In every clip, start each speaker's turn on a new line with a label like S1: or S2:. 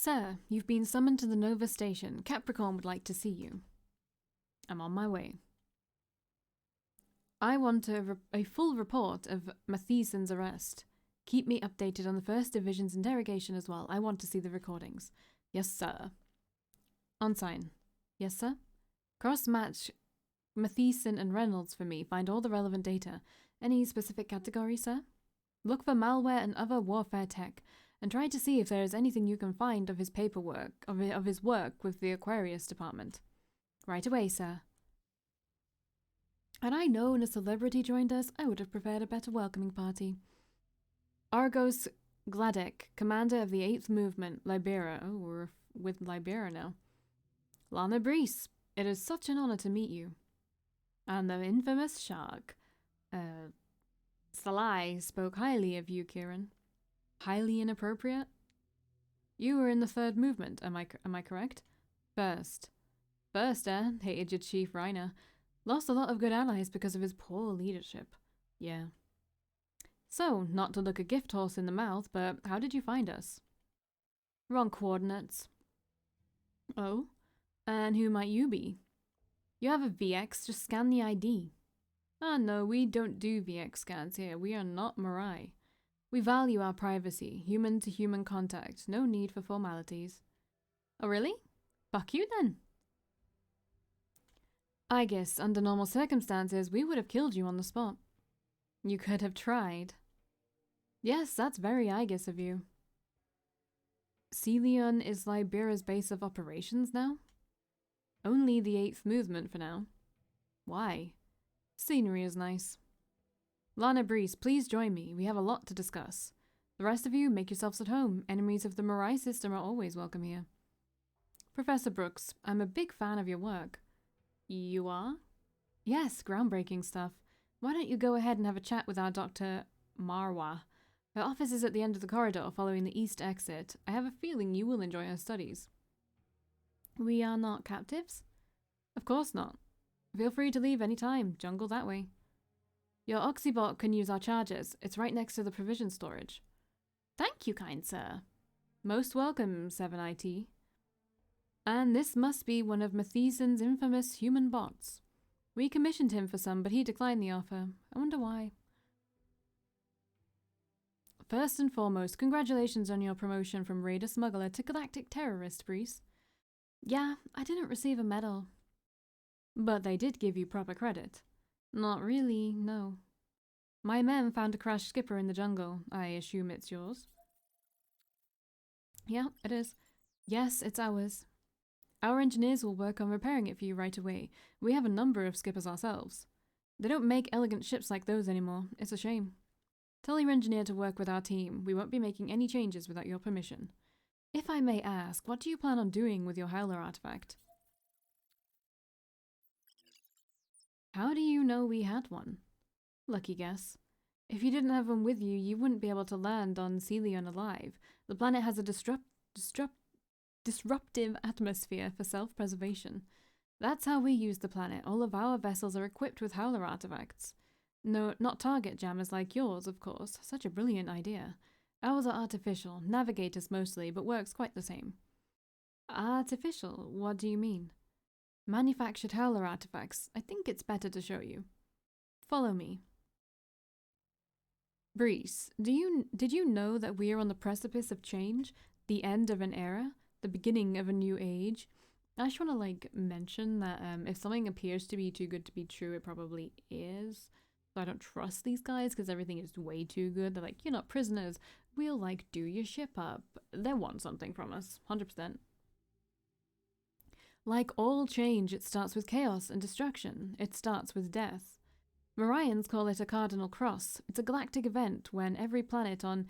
S1: Sir, you've been summoned to the Nova Station. Capricorn would like to see you. I'm on my way. I want a full report of Matheson's arrest. Keep me updated on the 1st Division's interrogation as well. I want to see the recordings. Yes, sir. On sign. Yes, sir. Cross-match Matheson and Reynolds for me. Find all the relevant data. Any specific category, sir? Look for malware and other warfare tech, and try to see if there is anything you can find of his paperwork, of his work with the Aquarius department. Right away, sir. Had I known a celebrity joined us, I would have prepared a better welcoming party. Argos Gladek, commander of the 8th Movement, Libera. Oh, we're with Libera now. Lana Brice, it is such an honor to meet you. And the infamous shark. Salai spoke highly of you, Kieran. Highly inappropriate? You were in the 3rd Movement, am I correct? First, hated your chief Reiner. Lost a lot of good allies because of his poor leadership. Yeah. So, not to look a gift horse in the mouth, but how did you find us? Wrong coordinates. Oh? And who might you be? You have a VX, just scan the ID. Ah, no, we don't do VX scans here. We are not Mirai. We value our privacy, human-to-human contact. No need for formalities. Oh, really? Fuck you, then. I guess, under normal circumstances, we would have killed you on the spot. You could have tried. Yes, that's very I-guess of you. Celion is Libera's base of operations now? Only the 8th Movement for now. Why? Scenery is nice. Lana Brice, please join me. We have a lot to discuss. The rest of you, make yourselves at home. Enemies of the Mirai system are always welcome here. Professor Brooks, I'm a big fan of your work. You are? Yes, groundbreaking stuff. Why don't you go ahead and have a chat with our Dr. Marwa? Her office is at the end of the corridor following the east exit. I have a feeling you will enjoy her studies. We are not captives? Of course not. Feel free to leave any time. Jungle that way. Your Oxybot can use our chargers. It's right next to the provision storage. Thank you, kind sir. Most welcome, 7IT. And this must be one of Matheson's infamous human bots. We commissioned him for some, but he declined the offer. I wonder why. First and foremost, congratulations on your promotion from Raider Smuggler to Galactic Terrorist, Brice. Yeah, I didn't receive a medal. But they did give you proper credit. Not really, no. My men found a crashed skipper in the jungle. I assume it's yours. Yeah, it is. Yes, it's ours. Our engineers will work on repairing it for you right away. We have a number of skippers ourselves. They don't make elegant ships like those anymore. It's a shame. Tell your engineer to work with our team. We won't be making any changes without your permission. If I may ask, what do you plan on doing with your Howler artifact? How do you know we had one? Lucky guess. If you didn't have one with you, you wouldn't be able to land on Celion alive. The planet has a disruptive atmosphere for self-preservation. That's how we use the planet. All of our vessels are equipped with Howler artifacts. No, not target jammers like yours, of course. Such a brilliant idea. Ours are artificial, navigators mostly, but works quite the same. Artificial? What do you mean? Manufactured Howler artifacts. I think it's better to show you. Follow me. Brice, did you know that we are on the precipice of change? The end of an era? The beginning of a new age? I just want to mention that if something appears to be too good to be true, it probably is. So I don't trust these guys because everything is way too good. They're like, you're not prisoners. We'll do your ship up. They want something from us. 100%. Like all change, it starts with chaos and destruction. It starts with death. Marians call it a Cardinal Cross. It's a galactic event when every planet on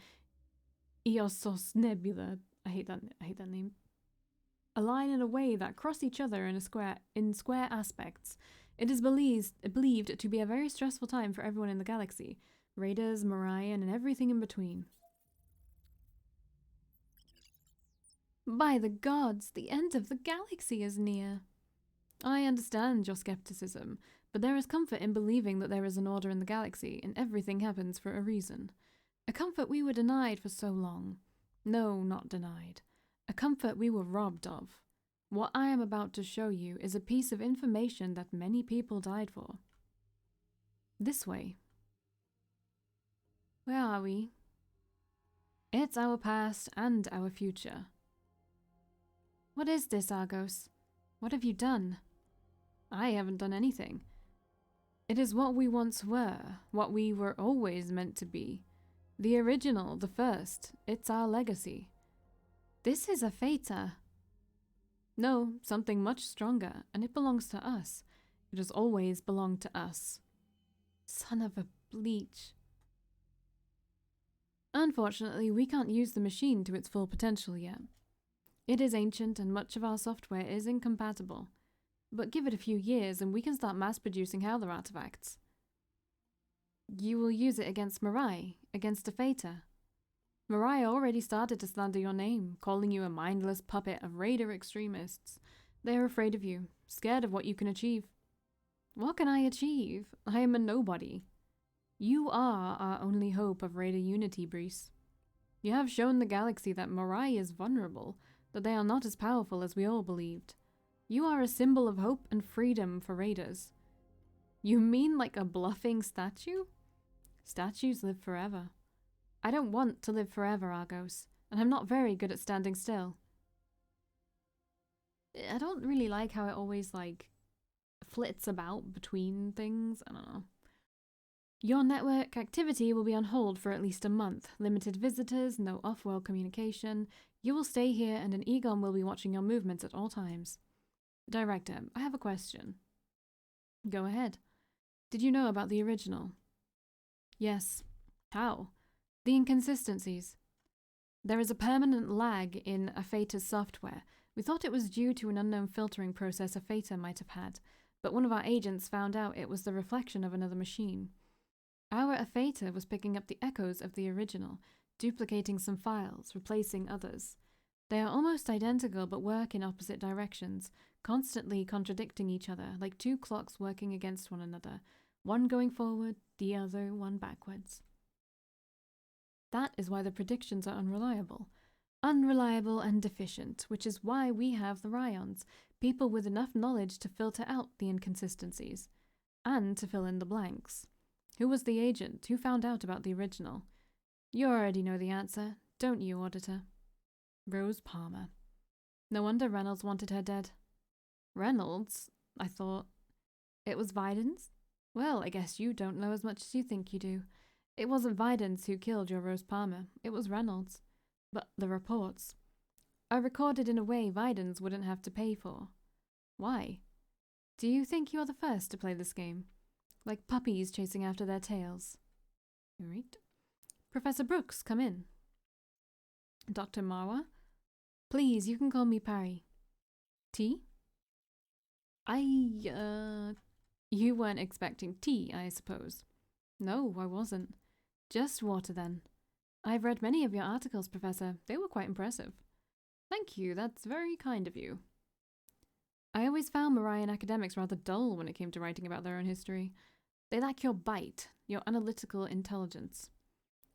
S1: Eosos Nebula, I hate that name, align in a way that cross each other in square aspects. It is believed to be a very stressful time for everyone in the galaxy. Raiders, Marian, and everything in between. By the gods, the end of the galaxy is near. I understand your skepticism, but there is comfort in believing that there is an order in the galaxy and everything happens for a reason. A comfort we were denied for so long. No, not denied. A comfort we were robbed of. What I am about to show you is a piece of information that many people died for. This way. Where are we? It's our past and our future. What is this, Argos? What have you done? I haven't done anything. It is what we once were, what we were always meant to be. The original, the first. It's our legacy. This is a Theta. No, something much stronger, and it belongs to us. It has always belonged to us. Son of a bleach. Unfortunately, we can't use the machine to its full potential yet. It is ancient and much of our software is incompatible. But give it a few years and we can start mass-producing Howler artifacts. You will use it against Mirai, against a Theta. Mirai already started to slander your name, calling you a mindless puppet of Raider extremists. They are afraid of you, scared of what you can achieve. What can I achieve? I am a nobody. You are our only hope of Raider unity, Brice. You have shown the galaxy that Mirai is vulnerable, that they are not as powerful as we all believed. You are a symbol of hope and freedom for Raiders. You mean like a bluffing statue? Statues live forever. I don't want to live forever, Argos, and I'm not very good at standing still. I don't really like how it always, flits about between things. I don't know. Your network activity will be on hold for at least a month. Limited visitors, no off-world communication. You will stay here and an Egon will be watching your movements at all times. Director, I have a question. Go ahead. Did you know about the original? Yes. How? The inconsistencies. There is a permanent lag in a Theta's software. We thought it was due to an unknown filtering process a Theta might have had, but one of our agents found out it was the reflection of another machine. Our Theta was picking up the echoes of the original, duplicating some files, replacing others. They are almost identical but work in opposite directions, constantly contradicting each other, like two clocks working against one another, one going forward, the other one backwards. That is why the predictions are unreliable. Unreliable and deficient, which is why we have the Ryons, people with enough knowledge to filter out the inconsistencies, and to fill in the blanks. Who was the agent? Who found out about the original? You already know the answer, don't you, Auditor? Rose Palmer. No wonder Reynolds wanted her dead. Reynolds? I thought. It was Videns? Well, I guess you don't know as much as you think you do. It wasn't Videns who killed your Rose Palmer. It was Reynolds. But the reports are recorded in a way Videns wouldn't have to pay for. Why? Do you think you are the first to play this game? Like puppies chasing after their tails. Right. Professor Brooks, come in. Dr. Marwa? Please, you can call me Parry. Tea? You weren't expecting tea, I suppose. No, I wasn't. Just water, then. I've read many of your articles, Professor. They were quite impressive. Thank you, that's very kind of you. I always found Marian academics rather dull when it came to writing about their own history. They lack your bite, your analytical intelligence.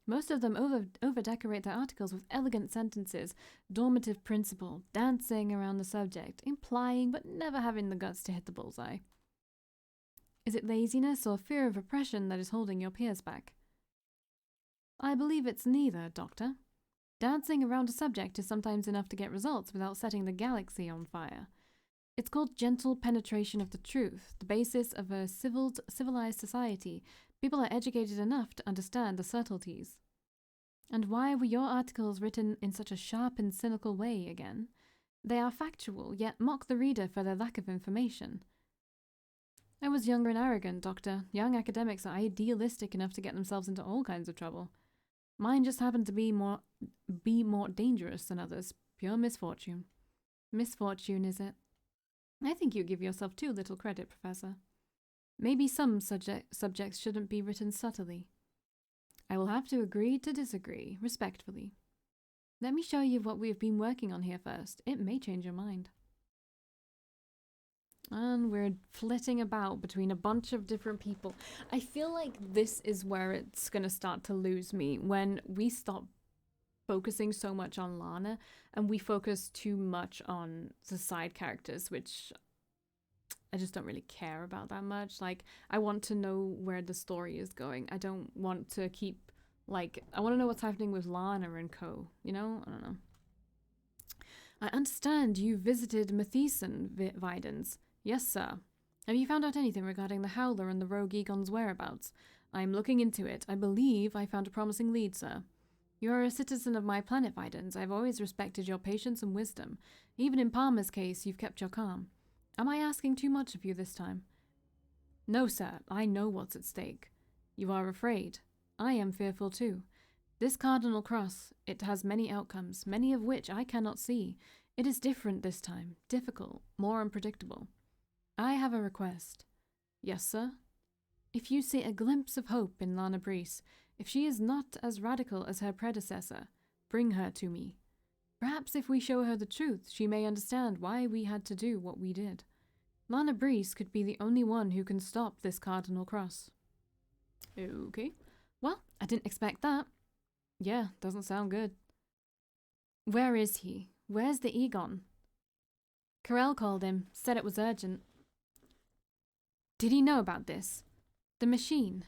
S1: Most of them over-decorate their articles with elegant sentences, normative principle, dancing around the subject, implying but never having the guts to hit the bullseye. Is it laziness or fear of oppression that is holding your peers back? I believe it's neither, Doctor. Dancing around a subject is sometimes enough to get results without setting the galaxy on fire. It's called gentle penetration of the truth, the basis of a civilized society. People are educated enough to understand the subtleties. And why were your articles written in such a sharp and cynical way again? They are factual, yet mock the reader for their lack of information. I was younger and arrogant, Doctor. Young academics are idealistic enough to get themselves into all kinds of trouble. Mine just happened to be more dangerous than others. Pure misfortune. Misfortune, is it? I think you give yourself too little credit, Professor. Maybe some subjects shouldn't be written subtly. I will have to agree to disagree, respectfully. Let me show you what we have been working on here first. It may change your mind. And we're flitting about between a bunch of different people. I feel like this is where it's going to start to lose me, when we stop focusing so much on Lana, and we focus too much on the side characters, which I just don't really care about that much. Like, I want to know where the story is going. I don't want to keep, like, I want to know what's happening with Lana and co, you know? I don't know. I understand you visited Matheson, Videns. Yes, sir. Have you found out anything regarding the Howler and the Rogue Egon's whereabouts? I'm looking into it. I believe I found a promising lead, sir. You are a citizen of my planet, Videns. I've always respected your patience and wisdom. Even in Palmer's case, you've kept your calm. Am I asking too much of you this time? No, sir. I know what's at stake. You are afraid. I am fearful too. This Cardinal Cross, it has many outcomes, many of which I cannot see. It is different this time, difficult, more unpredictable. I have a request. Yes, sir? If you see a glimpse of hope in Lana Brice, if she is not as radical as her predecessor, bring her to me. Perhaps if we show her the truth, she may understand why we had to do what we did. Lana Brice could be the only one who can stop this Cardinal Cross. Okay. Well, I didn't expect that. Yeah, doesn't sound good. Where is he? Where's the Egon? Carell called him, said it was urgent. Did he know about this? The machine?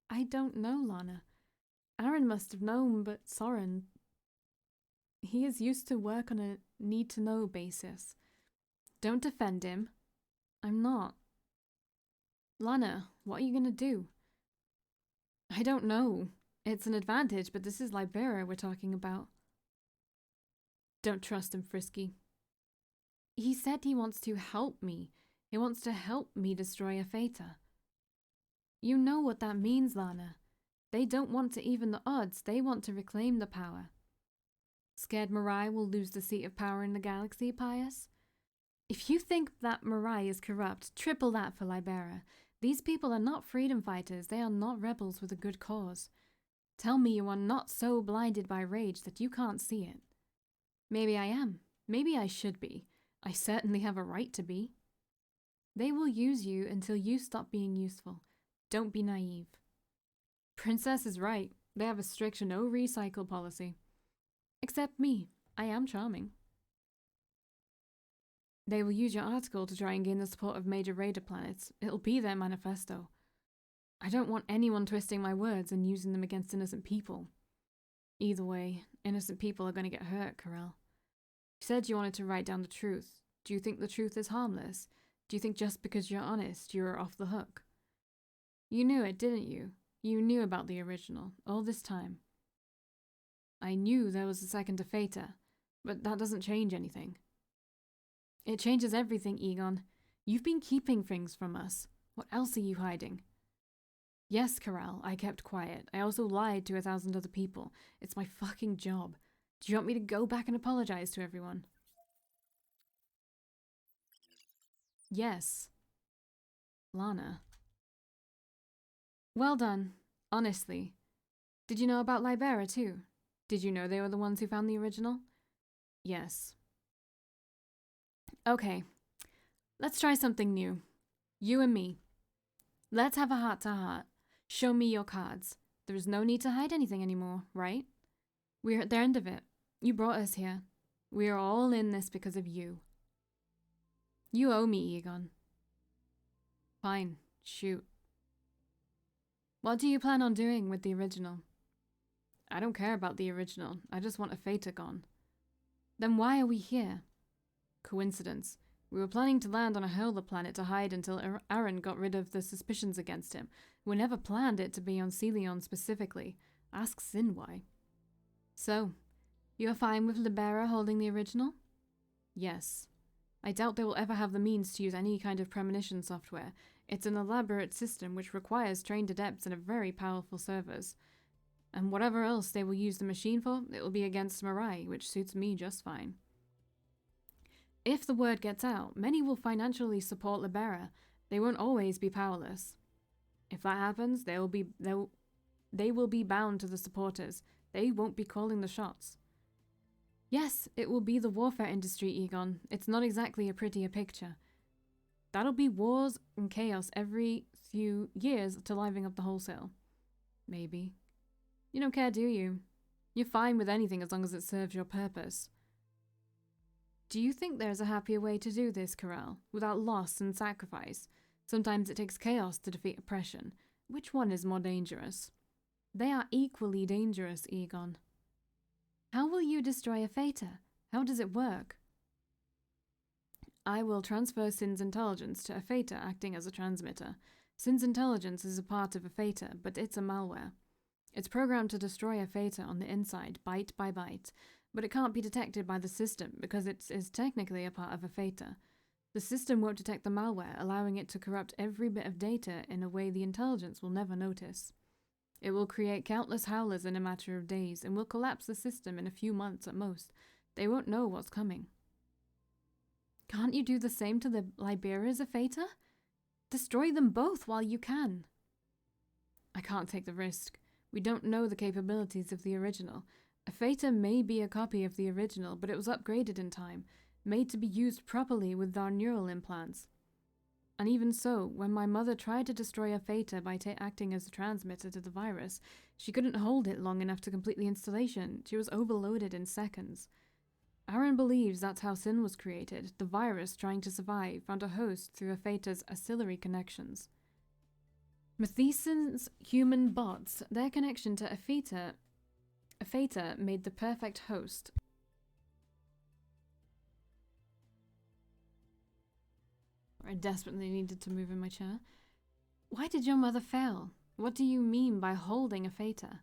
S1: I don't know, Lana. Aaron must have known, but Soren... He is used to work on a need-to-know basis. Don't defend him. I'm not. Lana, what are you gonna do? I don't know. It's an advantage, but this is Libera we're talking about. Don't trust him, Frisky. He said he wants to help me. He wants to help me destroy a Theta. You know what that means, Lana. They don't want to even the odds. They want to reclaim the power. Scared Mirai will lose the seat of power in the galaxy, Pius? If you think that Mirai is corrupt, triple that for Libera. These people are not freedom fighters. They are not rebels with a good cause. Tell me you are not so blinded by rage that you can't see it. Maybe I am. Maybe I should be. I certainly have a right to be. They will use you until you stop being useful. Don't be naive. Princess is right. They have a strict no recycle policy. Except me. I am charming. They will use your article to try and gain the support of major raider planets. It'll be their manifesto. I don't want anyone twisting my words and using them against innocent people. Either way, innocent people are going to get hurt, Carell. You said you wanted to write down the truth. Do you think the truth is harmless? Do you think just because you're honest, you're off the hook? You knew it, didn't you? You knew about the original, all this time. I knew there was a second to Theta, but that doesn't change anything. It changes everything, Egon. You've been keeping things from us. What else are you hiding? Yes, Carell, I kept quiet. I also lied to 1,000 other people. It's my fucking job. Do you want me to go back and apologize to everyone? Yes. Lana. Well done. Honestly. Did you know about Libera, too? Did you know they were the ones who found the original? Yes. Okay. Let's try something new. You and me. Let's have a heart-to-heart. Show me your cards. There is no need to hide anything anymore, right? We're at the end of it. You brought us here. We are all in this because of you. You owe me, Egon. Fine. Shoot. What do you plan on doing with the original? I don't care about the original. I just want a Theta gone. Then why are we here? Coincidence. We were planning to land on a Hurler planet to hide until Aaron got rid of the suspicions against him. We never planned it to be on Celion specifically. Ask Sin why. So, you're fine with Libera holding the original? Yes. I doubt they will ever have the means to use any kind of premonition software. It's an elaborate system which requires trained adepts and a very powerful servers. And whatever else they will use the machine for, it will be against Mirai, which suits me just fine. If the word gets out, many will financially support Libera. They won't always be powerless. If that happens, they will be bound to the supporters. They won't be calling the shots. Yes, it will be the warfare industry, Egon. It's not exactly a prettier picture. That'll be wars and chaos every few years to liven up the wholesale. Maybe. You don't care, do you? You're fine with anything as long as it serves your purpose. Do you think there's a happier way to do this, Corral, without loss and sacrifice? Sometimes it takes chaos to defeat oppression. Which one is more dangerous? They are equally dangerous, Egon. How will you destroy a Theta? How does it work? I will transfer Sin's intelligence to a Theta acting as a transmitter. Sin's intelligence is a part of a Theta, but it's a malware. It's programmed to destroy a Theta on the inside, byte by byte, but it can't be detected by the system because it is technically a part of a Theta. The system won't detect the malware, allowing it to corrupt every bit of data in a way the intelligence will never notice. It will create countless howlers in a matter of days and will collapse the system in a few months at most. They won't know what's coming. Can't you do the same to the Liberia's of Theta? Destroy them both while you can. I can't take the risk. We don't know the capabilities of the original. A Theta may be a copy of the original, but it was upgraded in time, made to be used properly with our neural implants. And even so, when my mother tried to destroy a Theta by acting as a transmitter to the virus, she couldn't hold it long enough to complete the installation. She was overloaded in seconds. Aaron believes that's how Sin was created. The virus, trying to survive, found a host through a Theta's ancillary connections. Matheson's human bots, their connection to a Theta made the perfect host. I desperately needed to move in my chair. Why did your mother fail? What do you mean by holding a Theta?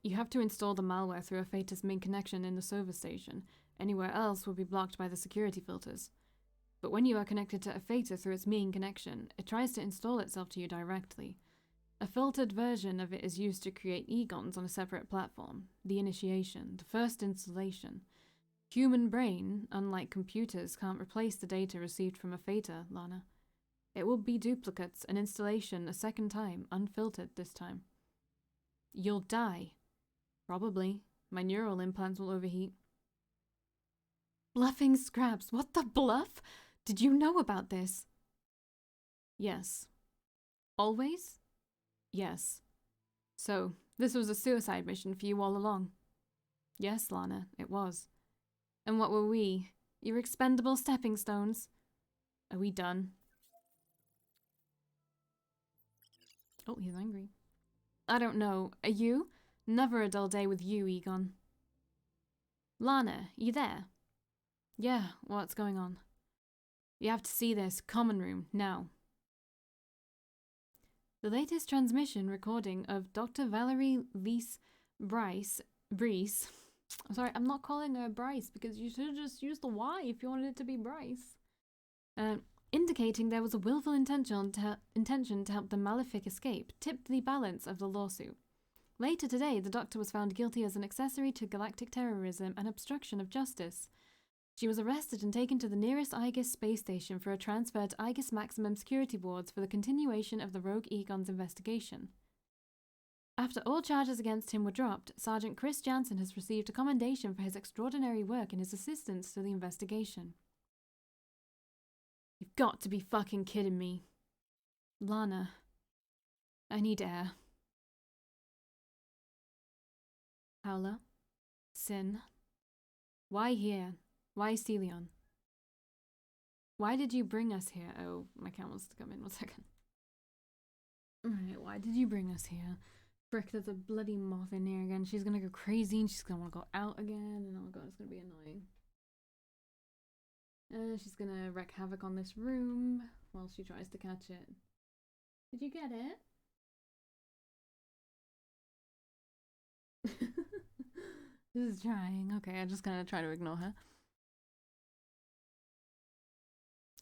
S1: You have to install the malware through a Theta's main connection in the server station. Anywhere else will be blocked by the security filters. But when you are connected to a Theta through its main connection, it tries to install itself to you directly. A filtered version of it is used to create Egons on a separate platform. The initiation, the first installation. Human brain, unlike computers, can't replace the data received from a Theta, Lana. It will be duplicates, an installation a second time, unfiltered this time. You'll die. Probably. My neural implants will overheat. Bluffing scraps. What the bluff? Did you know about this? Yes. Always? Yes. So, this was a suicide mission for you all along? Yes, Lana, it was. And what were we? Your expendable stepping stones? Are we done? Oh, he's angry. I don't know. Are you? Never a dull day with you, Egon. Lana, you there? Yeah, what's going on? You have to see this. Common room, now. The latest transmission recording of Dr. Valerie Brice. I'm sorry, I'm not calling her Brice because you should have just used the Y if you wanted it to be Brice. Indicating there was a willful intention to help the Malefic escape, tipped the balance of the lawsuit. Later today, the Doctor was found guilty as an accessory to galactic terrorism and obstruction of justice. She was arrested and taken to the nearest Aegis space station for a transfer to Aegis Maximum security wards for the continuation of the Rogue Egon's investigation. After all charges against him were dropped, Sergeant Chris Jansen has received a commendation for his extraordinary work and his assistance to the investigation. You've got to be fucking kidding me. Lana, I need air. Howler? Sin? Why here? Why Celion? Why did you bring us here? Oh, my cat wants to come in 1 second. Alright, why did you bring us here? Frick, there's a bloody moth in here again. She's gonna go crazy and she's gonna want to go out again. And oh god, it's gonna be annoying. She's gonna wreak havoc on this room while she tries to catch it. Did you get it? This is trying. Okay, I'm just gonna try to ignore her.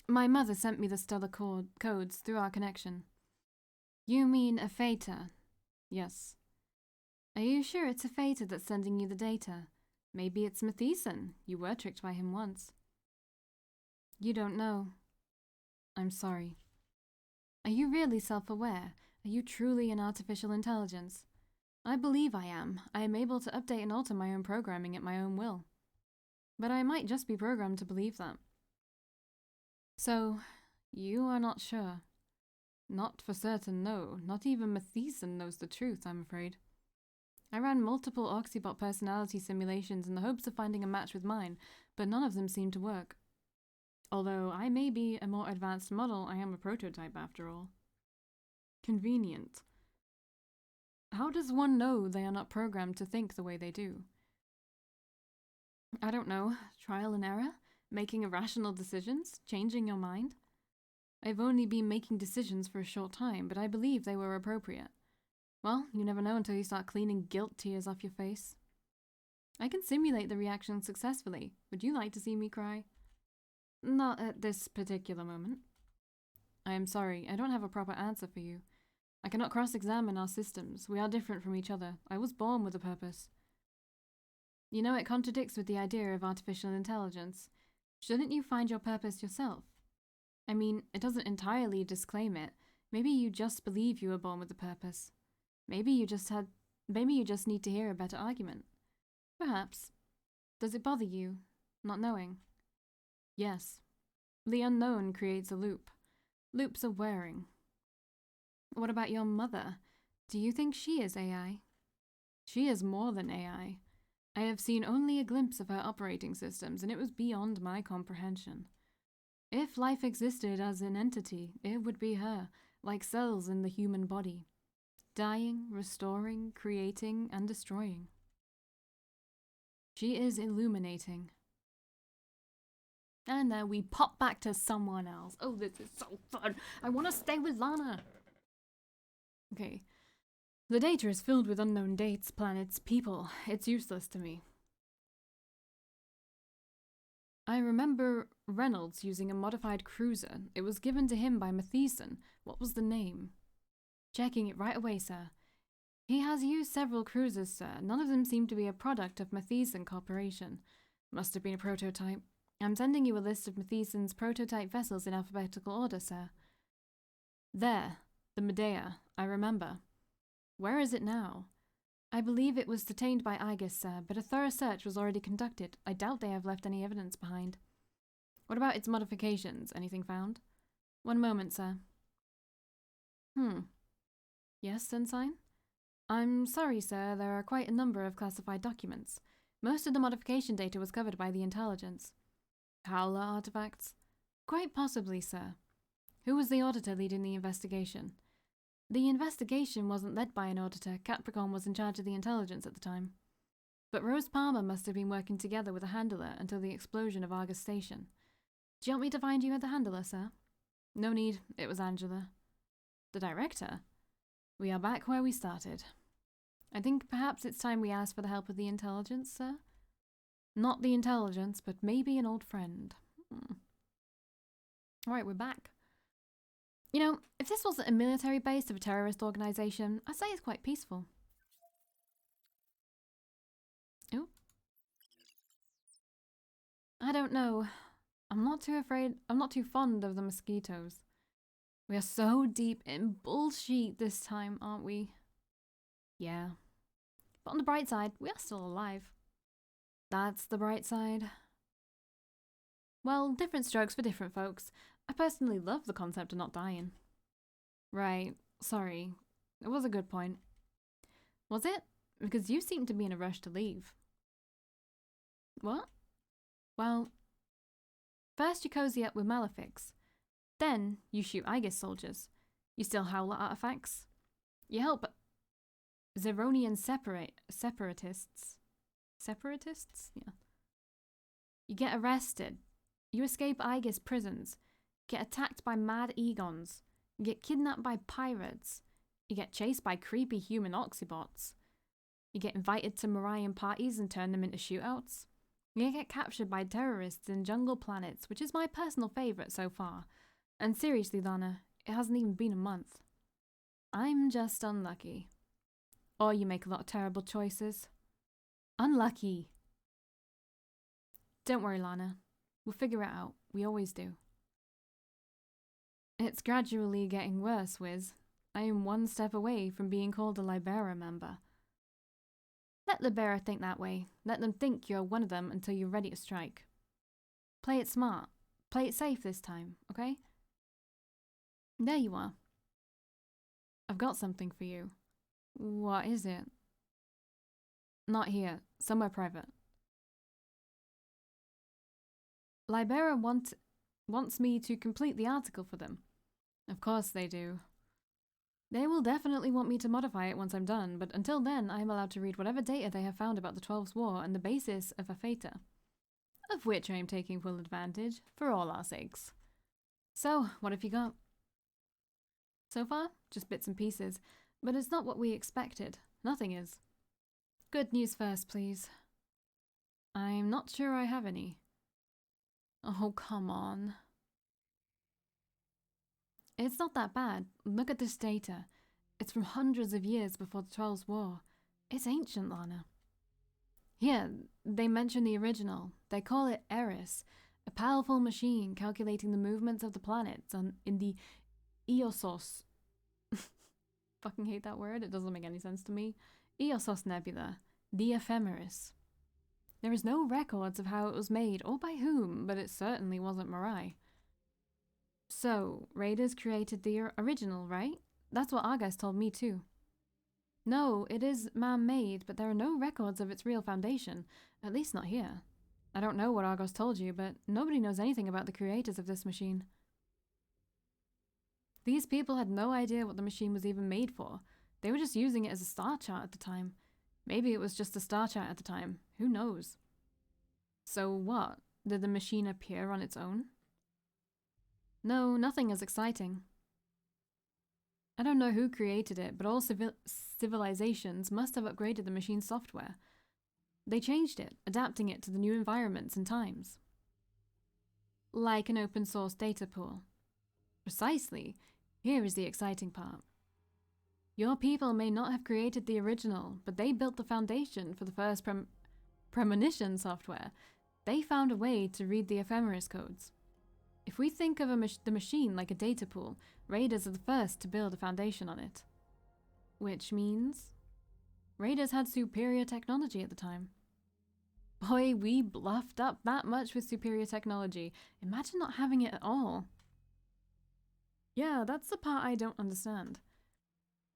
S1: My mother sent me the stellar codes through our connection. You mean a Theta? Yes. Are you sure it's a Theta that's sending you the data? Maybe it's Matheson. You were tricked by him once. You don't know. I'm sorry. Are you really self-aware? Are you truly an artificial intelligence? I believe I am. I am able to update and alter my own programming at my own will. But I might just be programmed to believe that. So, you are not sure. Not for certain, no. Not even Matheson knows the truth, I'm afraid. I ran multiple Oxybot personality simulations in the hopes of finding a match with mine, but none of them seemed to work. Although I may be a more advanced model, I am a prototype after all. Convenient. How does one know they are not programmed to think the way they do? I don't know. Trial and error? Making irrational decisions? Changing your mind? I've only been making decisions for a short time, but I believe they were appropriate. Well, you never know until you start cleaning guilt tears off your face. I can simulate the reaction successfully. Would you like to see me cry? Not at this particular moment. I am sorry, I don't have a proper answer for you. I cannot cross-examine our systems. We are different from each other. I was born with a purpose. You know, it contradicts with the idea of artificial intelligence. Shouldn't you find your purpose yourself? I mean, it doesn't entirely disclaim it. Maybe you just believe you were born with a purpose. Maybe you just need to hear a better argument. Perhaps. Does it bother you, not knowing? Yes. The unknown creates a loop. Loops are wearing. What about your mother? Do you think she is AI? She is more than AI. I have seen only a glimpse of her operating systems, and it was beyond my comprehension. If life existed as an entity, it would be her, like cells in the human body. Dying, restoring, creating, and destroying. She is illuminating. And then we pop back to someone else. Oh, this is so fun. I want to stay with Lana. Okay. The data is filled with unknown dates, planets, people. It's useless to me. I remember Reynolds using a modified cruiser. It was given to him by Matheson. What was the name? Checking it right away, sir. He has used several cruisers, sir. None of them seem to be a product of Matheson Corporation. Must have been a prototype. I'm sending you a list of Matheson's prototype vessels in alphabetical order, sir. There. The Medea. I remember. Where is it now? I believe it was detained by Aegis, sir, but a thorough search was already conducted. I doubt they have left any evidence behind. What about its modifications? Anything found? One moment, sir. Yes, Ensign? I'm sorry, sir, there are quite a number of classified documents. Most of the modification data was covered by the intelligence. Howler artifacts? Quite possibly, sir. Who was the auditor leading the investigation? The investigation wasn't led by an auditor. Capricorn was in charge of the intelligence at the time. But Rose Palmer must have been working together with a handler until the explosion of Argus Station. Do you want me to find you at the handler, sir? No need. It was Angela. The director? We are back where we started. I think perhaps it's time we asked for the help of the intelligence, sir? Not the intelligence, but maybe an old friend. Alright, we're back. You know, if this wasn't a military base of a terrorist organization, I'd say it's quite peaceful. Ooh. I don't know. I'm not too fond of the mosquitoes. We are so deep in bullshit this time, aren't we? Yeah. But on the bright side, we are still alive. That's the bright side. Well, different strokes for different folks. I personally love the concept of not dying. Right, sorry. It was a good point. Was it? Because you seem to be in a rush to leave. What? Well, first you cozy up with Malefics. Then you shoot Aegis soldiers. You steal Howler artifacts. You help Zeronian separatists. Separatists? Yeah. You get arrested. You escape Aegis prisons. Get attacked by mad Egons. You get kidnapped by pirates. You get chased by creepy human Oxybots. You get invited to Marian parties and turn them into shootouts. You get captured by terrorists in jungle planets, which is my personal favourite so far. And seriously, Lana, it hasn't even been a month. I'm just unlucky. Or you make a lot of terrible choices. Unlucky. Don't worry, Lana. We'll figure it out. We always do. It's gradually getting worse, Wiz. I am one step away from being called a Libera member. Let Libera think that way. Let them think you're one of them until you're ready to strike. Play it smart. Play it safe this time, okay? There you are. I've got something for you. What is it? Not here. Somewhere private. Libera wants me to complete the article for them. Of course they do. They will definitely want me to modify it once I'm done, but until then I am allowed to read whatever data they have found about the Twelve's War and the basis of Apheta. Of which I am taking full advantage, for all our sakes. So, what have you got? So far, just bits and pieces, but it's not what we expected. Nothing is. Good news first, please. I'm not sure I have any. Oh, come on. It's not that bad. Look at this data. It's from hundreds of years before the Twelve's War. It's ancient, Lana. Here, they mention the original. They call it Eris, a powerful machine calculating the movements of the planets in the Eosos. Fucking hate that word. It doesn't make any sense to me. Eosos Nebula, the Ephemeris. There is no records of how it was made or by whom, but it certainly wasn't Mirai. So, Raiders created the original, right? That's what Argus told me too. No, it is man-made, but there are no records of its real foundation, at least not here. I don't know what Argos told you, but nobody knows anything about the creators of this machine. These people had no idea what the machine was even made for. They were just using it as a star chart at the time. Maybe it was just a star chart at the time. Who knows? So what? Did the machine appear on its own? No, nothing as exciting. I don't know who created it, but all civilizations must have upgraded the machine's software. They changed it, adapting it to the new environments and times. Like an open source data pool. Precisely. Here is the exciting part. Your people may not have created the original, but they built the foundation for the first premonition software. They found a way to read the ephemeris codes. If we think of the machine like a data pool, Raiders are the first to build a foundation on it. Which means Raiders had superior technology at the time. Boy, we bluffed up that much with superior technology. Imagine not having it at all. Yeah, that's the part I don't understand.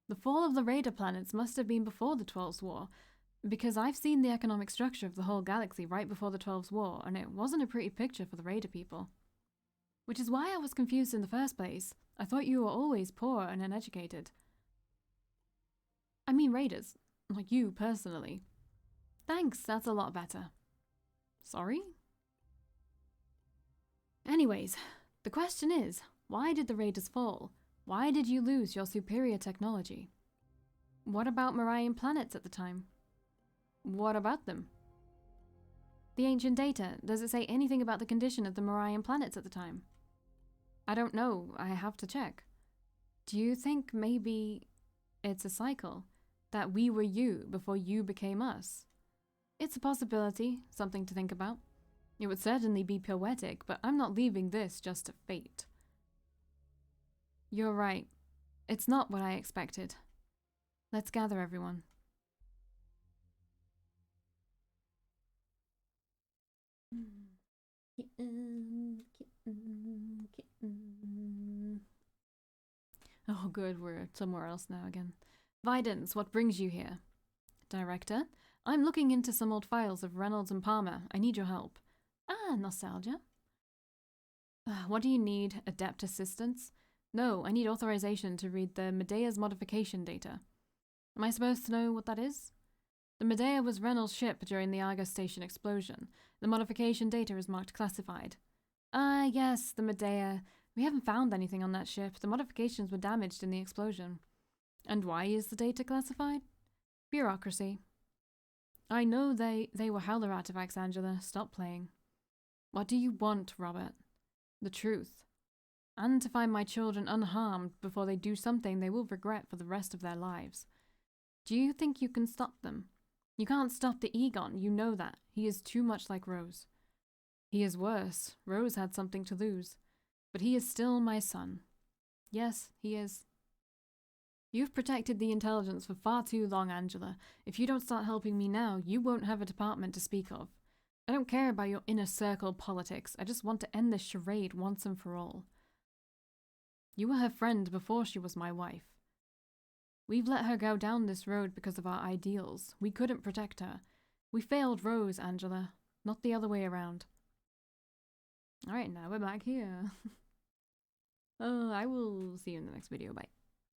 S1: The fall of the Raider planets must have been before the Twelve's War, because I've seen the economic structure of the whole galaxy right before the Twelve's War, and it wasn't a pretty picture for the Raider people. Which is why I was confused in the first place. I thought you were always poor and uneducated. I mean Raiders, like you personally. Thanks, that's a lot better. Sorry? Anyways, the question is, why did the Raiders fall? Why did you lose your superior technology? What about Marian planets at the time? What about them? The ancient data, does it say anything about the condition of the Marian planets at the time? I don't know, I have to check. Do you think maybe it's a cycle? That we were you before you became us? It's a possibility, something to think about. It would certainly be poetic, but I'm not leaving this just to fate. You're right. It's not what I expected. Let's gather everyone. Oh good, we're somewhere else now again. Videns, what brings you here? Director, I'm looking into some old files of Reynolds and Palmer. I need your help. Ah, nostalgia. What do you need? Adept assistance? No, I need authorization to read the Medea's modification data. Am I supposed to know what that is? The Medea was Reynolds' ship during the Argus station explosion. The modification data is marked classified. Ah, yes, the Medea. We haven't found anything on that ship. The modifications were damaged in the explosion. And why is the data classified? Bureaucracy. I know they were Howler artifacts, Angela. Stop playing. What do you want, Robert? The truth. And to find my children unharmed before they do something they will regret for the rest of their lives. Do you think you can stop them? You can't stop the Egon, you know that. He is too much like Rose. He is worse. Rose had something to lose. But he is still my son. Yes, he is. You've protected the intelligence for far too long, Angela. If you don't start helping me now, you won't have a department to speak of. I don't care about your inner circle politics. I just want to end this charade once and for all. You were her friend before she was my wife. We've let her go down this road because of our ideals. We couldn't protect her. We failed Rose, Angela, not the other way around. Alright, now we're back here. I will see you in the next video. Bye.